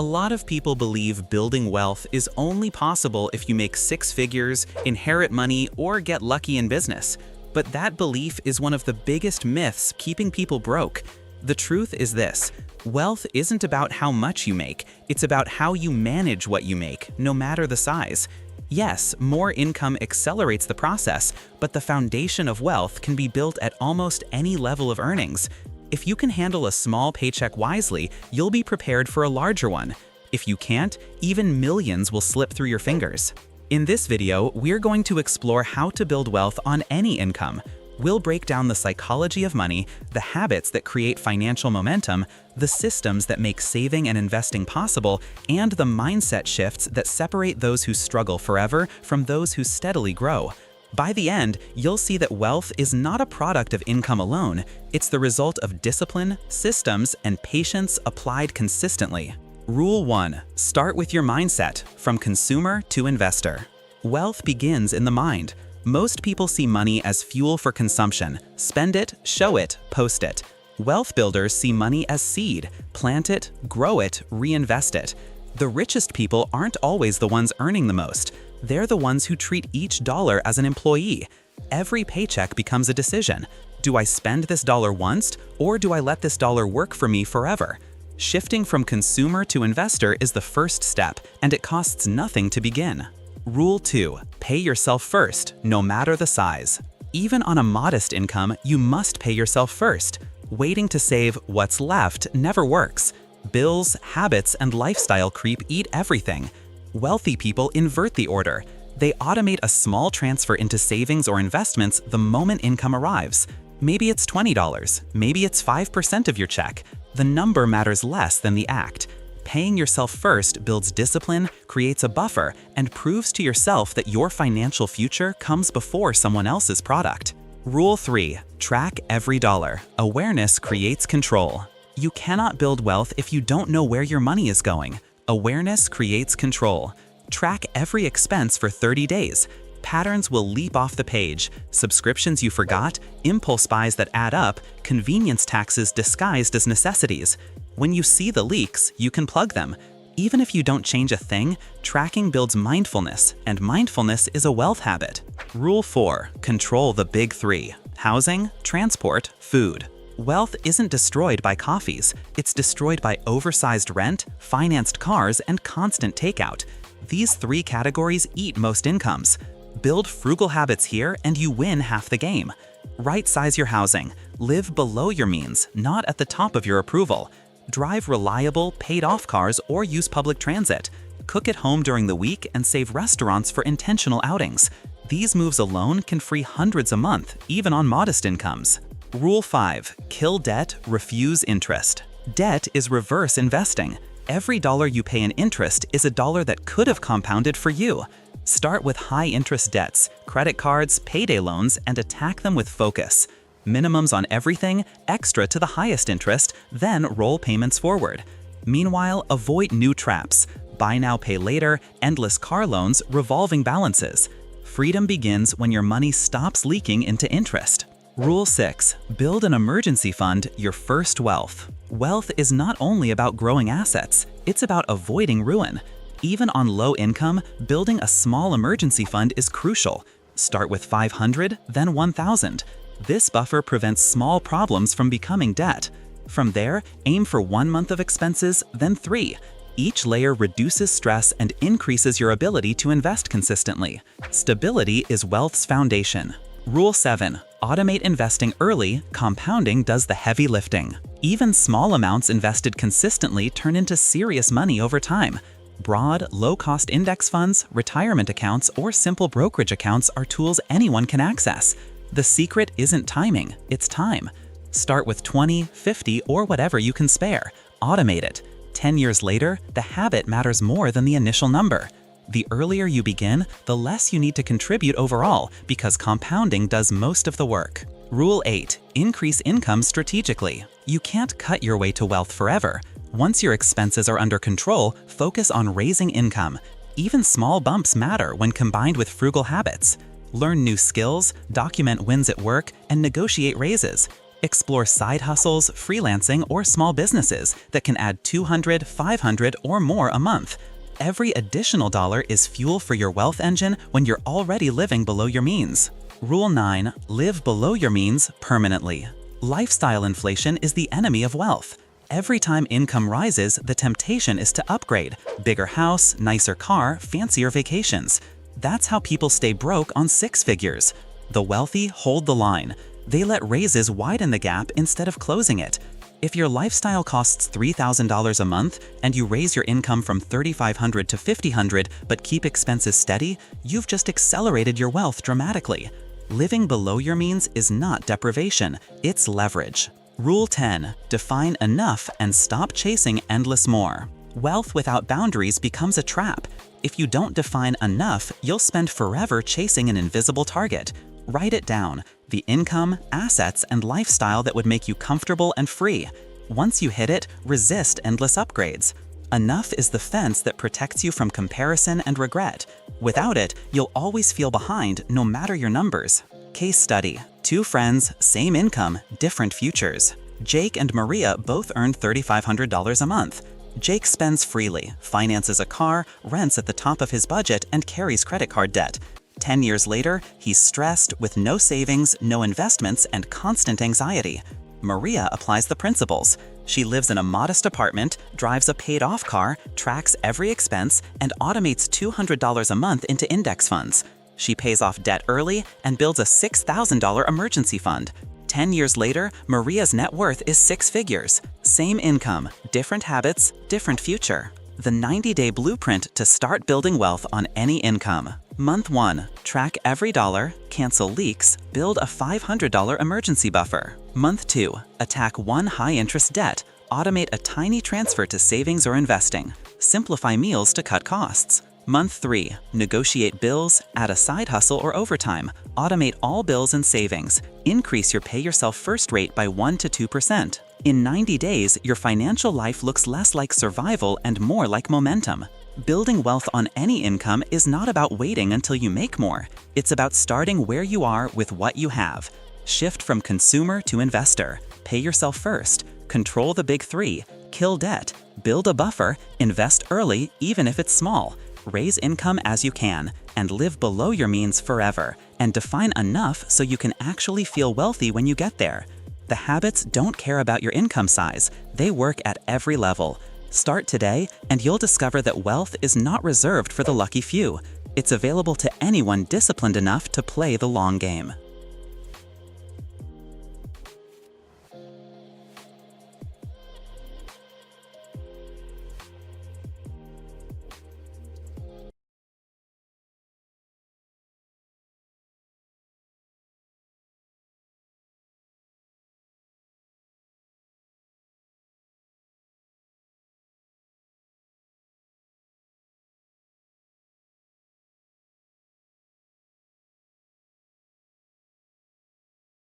A lot of people believe building wealth is only possible if you make six figures, inherit money, or get lucky in business. But that belief is one of the biggest myths keeping people broke. The truth is this: wealth isn't about how much you make, it's about how you manage what you make, no matter the size. Yes, more income accelerates the process, but the foundation of wealth can be built at almost any level of earnings. If you can handle a small paycheck wisely, you'll be prepared for a larger one. If you can't, even millions will slip through your fingers. In this video, we're going to explore how to build wealth on any income. We'll break down the psychology of money, the habits that create financial momentum, the systems that make saving and investing possible, and the mindset shifts that separate those who struggle forever from those who steadily grow. By the end, you'll see that wealth is not a product of income alone. It's the result of discipline, systems, and patience applied consistently. Rule 1. Start with your mindset, from consumer to investor. Wealth begins in the mind. Most people see money as fuel for consumption. Spend it, show it, post it. Wealth builders see money as seed. Plant it, grow it, reinvest it. The richest people aren't always the ones earning the most. They're the ones who treat each dollar as an employee. Every paycheck becomes a decision. Do I spend this dollar once, or do I let this dollar work for me forever? Shifting from consumer to investor is the first step, and it costs nothing to begin. Rule 2. Pay yourself first, no matter the size. Even on a modest income, you must pay yourself first. Waiting to save what's left never works. Bills, habits, and lifestyle creep eat everything. Wealthy people invert the order. They automate a small transfer into savings or investments the moment income arrives. Maybe it's $20, maybe it's 5% of your check. The number matters less than the act. Paying yourself first builds discipline, creates a buffer, and proves to yourself that your financial future comes before someone else's product. Rule 3. Track every dollar. Awareness creates control. You cannot build wealth if you don't know where your money is going. Awareness creates control. Track every expense for 30 days. Patterns will leap off the page. Subscriptions you forgot, impulse buys that add up, convenience taxes disguised as necessities. When you see the leaks, you can plug them. Even if you don't change a thing, tracking builds mindfulness, and mindfulness is a wealth habit. Rule 4. Control the big three: housing, transport, food. Wealth isn't destroyed by coffees. It's destroyed by oversized rent, financed cars, and constant takeout. These three categories eat most incomes. Build frugal habits here and you win half the game. Right-size your housing. Live below your means, not at the top of your approval. Drive reliable, paid-off cars or use public transit. Cook at home during the week and save restaurants for intentional outings. These moves alone can free hundreds a month, even on modest incomes. Rule 5. Kill debt, refuse interest. Debt is reverse investing. Every dollar you pay in interest is a dollar that could have compounded for you. Start with high-interest debts, credit cards, payday loans, and attack them with focus. Minimums on everything, extra to the highest interest, then roll payments forward. Meanwhile, avoid new traps: buy now, pay later, endless car loans, revolving balances. Freedom begins when your money stops leaking into interest. Rule 6. Build an emergency fund, your first wealth. Wealth is not only about growing assets, it's about avoiding ruin. Even on low income, building a small emergency fund is crucial. Start with $500, then $1,000. This buffer prevents small problems from becoming debt. From there, aim for 1 month of expenses, then 3. Each layer reduces stress and increases your ability to invest consistently. Stability is wealth's foundation. Rule 7. Automate investing early. Compounding does the heavy lifting. Even small amounts invested consistently turn into serious money over time. Broad, low-cost index funds, retirement accounts, or simple brokerage accounts are tools anyone can access. The secret isn't timing, it's time. Start with 20, 50, or whatever you can spare. Automate it. 10 years later, the habit matters more than the initial number. The earlier you begin, the less you need to contribute overall, because compounding does most of the work. Rule 8. Increase income strategically. You can't cut your way to wealth forever. Once your expenses are under control, focus on raising income. Even small bumps matter when combined with frugal habits. Learn new skills, document wins at work, and negotiate raises. Explore side hustles, freelancing, or small businesses that can add $200, $500, or more a month. Every additional dollar is fuel for your wealth engine when you're already living below your means. Rule 9. Live below your means permanently. Lifestyle inflation is the enemy of wealth. Every time income rises, the temptation is to upgrade. Bigger house, nicer car, fancier vacations. That's how people stay broke on six figures. The wealthy hold the line. They let raises widen the gap instead of closing it. If your lifestyle costs $3,000 a month and you raise your income from $3,500 to $5,000 but keep expenses steady, you've just accelerated your wealth dramatically. Living below your means is not deprivation, it's leverage. Rule 10. Define enough and stop chasing endless more. Wealth without boundaries becomes a trap. If you don't define enough, you'll spend forever chasing an invisible target. Write it down: the income, assets, and lifestyle that would make you comfortable and free. Once you hit it, resist endless upgrades. Enough is the fence that protects you from comparison and regret. Without it, you'll always feel behind, no matter your numbers. Case study: 2 friends, same income, different futures. Jake and Maria both earn $3,500 a month. Jake spends freely, finances a car, rents at the top of his budget, and carries credit card debt. 10 years later, he's stressed with no savings, no investments, and constant anxiety. Maria applies the principles. She lives in a modest apartment, drives a paid-off car, tracks every expense, and automates $200 a month into index funds. She pays off debt early and builds a $6,000 emergency fund. 10 years later, Maria's net worth is 6 figures. Same income, different habits, different future. The 90-day blueprint to start building wealth on any income. Month 1. Track every dollar, cancel leaks, build a $500 emergency buffer. Month 2. Attack one high-interest debt, automate a tiny transfer to savings or investing. Simplify meals to cut costs. Month 3. Negotiate bills, add a side hustle or overtime, automate all bills and savings. Increase your pay-yourself-first rate by 1 to 2%. In 90 days, your financial life looks less like survival and more like momentum. Building wealth on any income is not about waiting until you make more. It's about starting where you are with what you have. Shift from consumer to investor. Pay yourself first. Control the big 3. Kill debt. Build a buffer. Invest early, even if it's small. Raise income as you can, and live below your means forever. And define enough so you can actually feel wealthy when you get there. The habits don't care about your income size. They work at every level. Start today, and you'll discover that wealth is not reserved for the lucky few. It's available to anyone disciplined enough to play the long game.